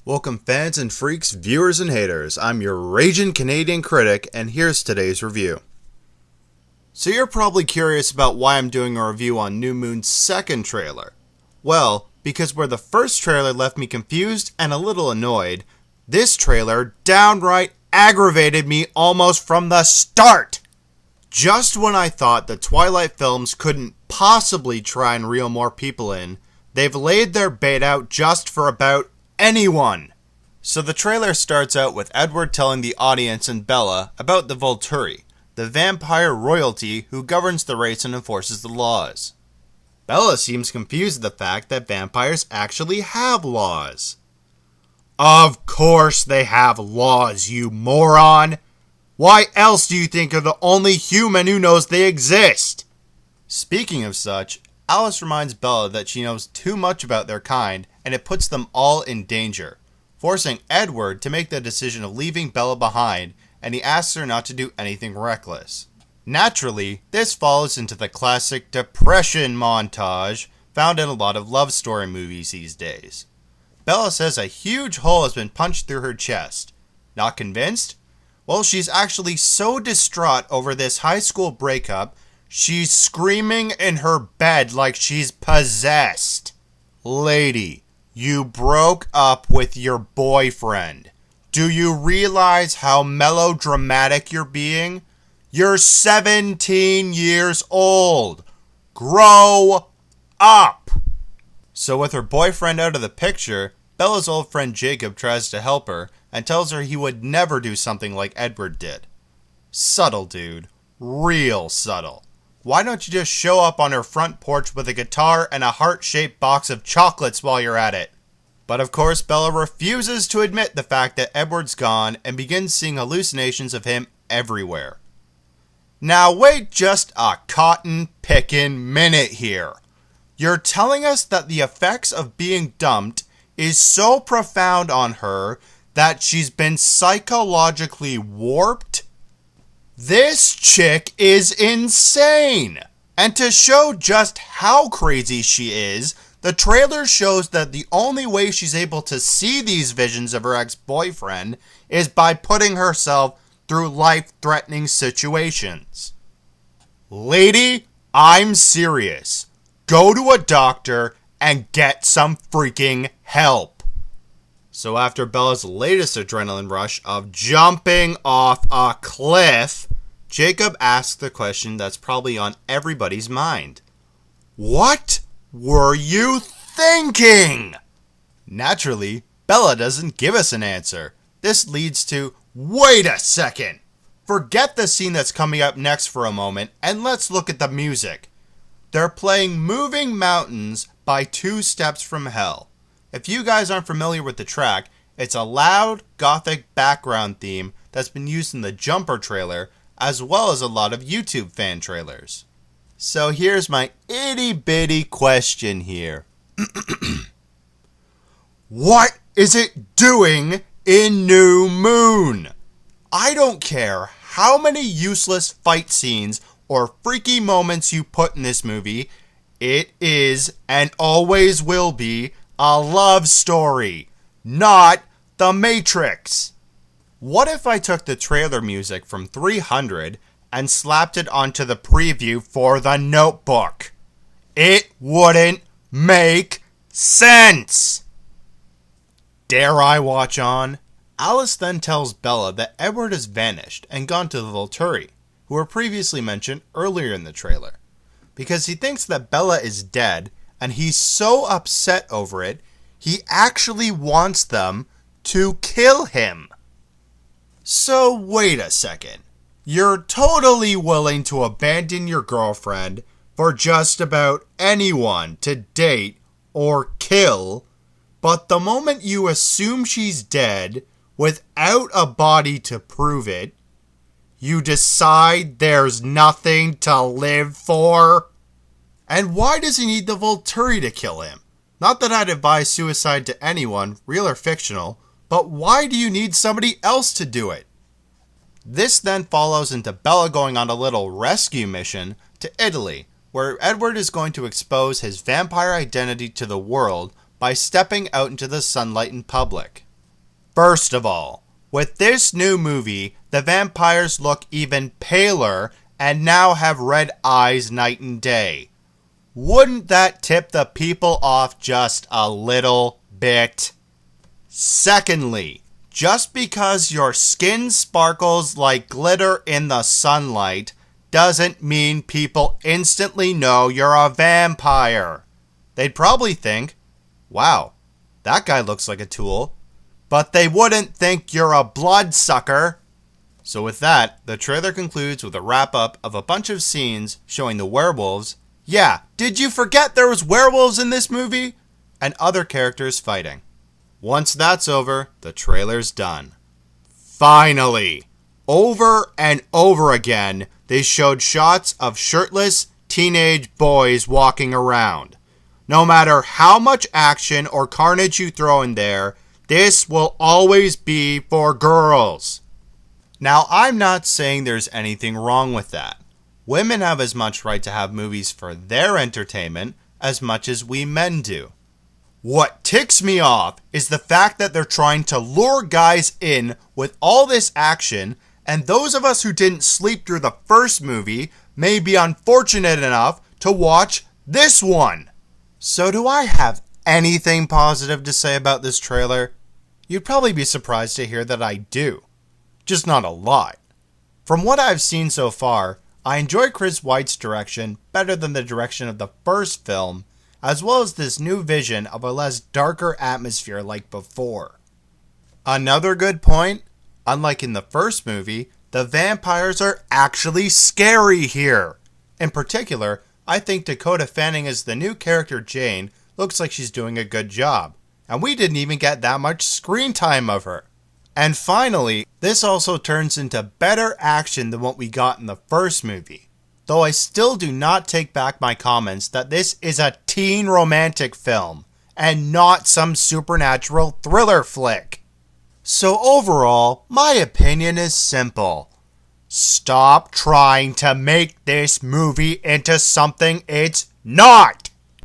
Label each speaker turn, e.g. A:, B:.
A: Welcome fans and freaks, viewers and haters. I'm your raging Canadian critic, and here's today's review. So you're probably curious about why I'm doing a review on New Moon's second trailer. Well, because where the first trailer left me confused and a little annoyed, this trailer downright aggravated me almost from the start. Just when I thought the Twilight films couldn't possibly try and reel more people in, they've laid their bait out just for about anyone. So the trailer starts out with Edward telling the audience and Bella about the Volturi, the vampire royalty who governs the race and enforces the laws. Bella seems confused at the fact that vampires actually have laws. Of course they have laws, you moron! Why else do you think you're the only human who knows they exist? Speaking of such, Alice reminds Bella that she knows too much about their kind, and it puts them all in danger, forcing Edward to make the decision of leaving Bella behind, and he asks her not to do anything reckless. Naturally, this falls into the classic depression montage found in a lot of love story movies these days. Bella says a huge hole has been punched through her chest. Not convinced? Well, she's actually so distraught over this high school breakup, she's screaming in her bed like she's possessed. Lady, you broke up with your boyfriend. Do you realize how melodramatic you're being? You're 17 years old. Grow up. So with her boyfriend out of the picture, Bella's old friend Jacob tries to help her and tells her he would never do something like Edward did. Subtle, dude. Real subtle. Why don't you just show up on her front porch with a guitar and a heart-shaped box of chocolates while you're at it? But of course, Bella refuses to admit the fact that Edward's gone and begins seeing hallucinations of him everywhere. Now wait just a cotton-pickin' minute here. You're telling us that the effects of being dumped is so profound on her that she's been psychologically warped? This chick is insane! And to show just how crazy she is, the trailer shows that the only way she's able to see these visions of her ex-boyfriend is by putting herself through life-threatening situations. Lady, I'm serious. Go to a doctor and get some freaking help. So after Bella's latest adrenaline rush of jumping off a cliff, Jacob asks the question that's probably on everybody's mind. What were you thinking? Naturally, Bella doesn't give us an answer. This leads to, wait a second. Forget the scene that's coming up next for a moment, and let's look at the music. They're playing Moving Mountains by Two Steps from Hell. If you guys aren't familiar with the track, it's a loud, gothic background theme that's been used in the Jumper trailer, as well as a lot of YouTube fan trailers. So here's my itty-bitty question here. What is it doing in New Moon? I don't care how many useless fight scenes or freaky moments you put in this movie, it is and always will be a love story, not The Matrix. What if I took the trailer music from 300 and slapped it onto the preview for The Notebook? It wouldn't make sense. Dare I watch on? Alice then tells Bella that Edward has vanished and gone to the Volturi, who were previously mentioned earlier in the trailer, because he thinks that Bella is dead, and he's so upset over it, he actually wants them to kill him. So wait a second. You're totally willing to abandon your girlfriend for just about anyone to date or kill, but the moment you assume she's dead, without a body to prove it, you decide there's nothing to live for? And why does he need the Volturi to kill him? Not that I'd advise suicide to anyone, real or fictional, but why do you need somebody else to do it? This then follows into Bella going on a little rescue mission to Italy, where Edward is going to expose his vampire identity to the world by stepping out into the sunlight in public. First of all, with this new movie, the vampires look even paler and now have red eyes night and day. Wouldn't that tip the people off just a little bit? Secondly, just because your skin sparkles like glitter in the sunlight doesn't mean people instantly know you're a vampire. They'd probably think, wow, that guy looks like a tool. But they wouldn't think you're a bloodsucker. So with that, the trailer concludes with a wrap-up of a bunch of scenes showing the werewolves. Yeah, did you forget there was werewolves in this movie? And other characters fighting. Once that's over, the trailer's done. Finally! Over and over again, they showed shots of shirtless teenage boys walking around. No matter how much action or carnage you throw in there, this will always be for girls. Now, I'm not saying there's anything wrong with that. Women have as much right to have movies for their entertainment as much as we men do. What ticks me off is the fact that they're trying to lure guys in with all this action, and those of us who didn't sleep through the first movie may be unfortunate enough to watch this one. So do I have anything positive to say about this trailer? You'd probably be surprised to hear that I do. Just not a lot. From what I've seen so far, I enjoy Chris White's direction better than the direction of the first film, as well as this new vision of a less darker atmosphere like before. Another good point, unlike in the first movie, the vampires are actually scary here. In particular, I think Dakota Fanning as the new character Jane looks like she's doing a good job. And we didn't even get that much screen time of her. And finally, this also turns into better action than what we got in the first movie. Though I still do not take back my comments that this is a teen romantic film and not some supernatural thriller flick. So overall, my opinion is simple. Stop trying to make this movie into something it's not!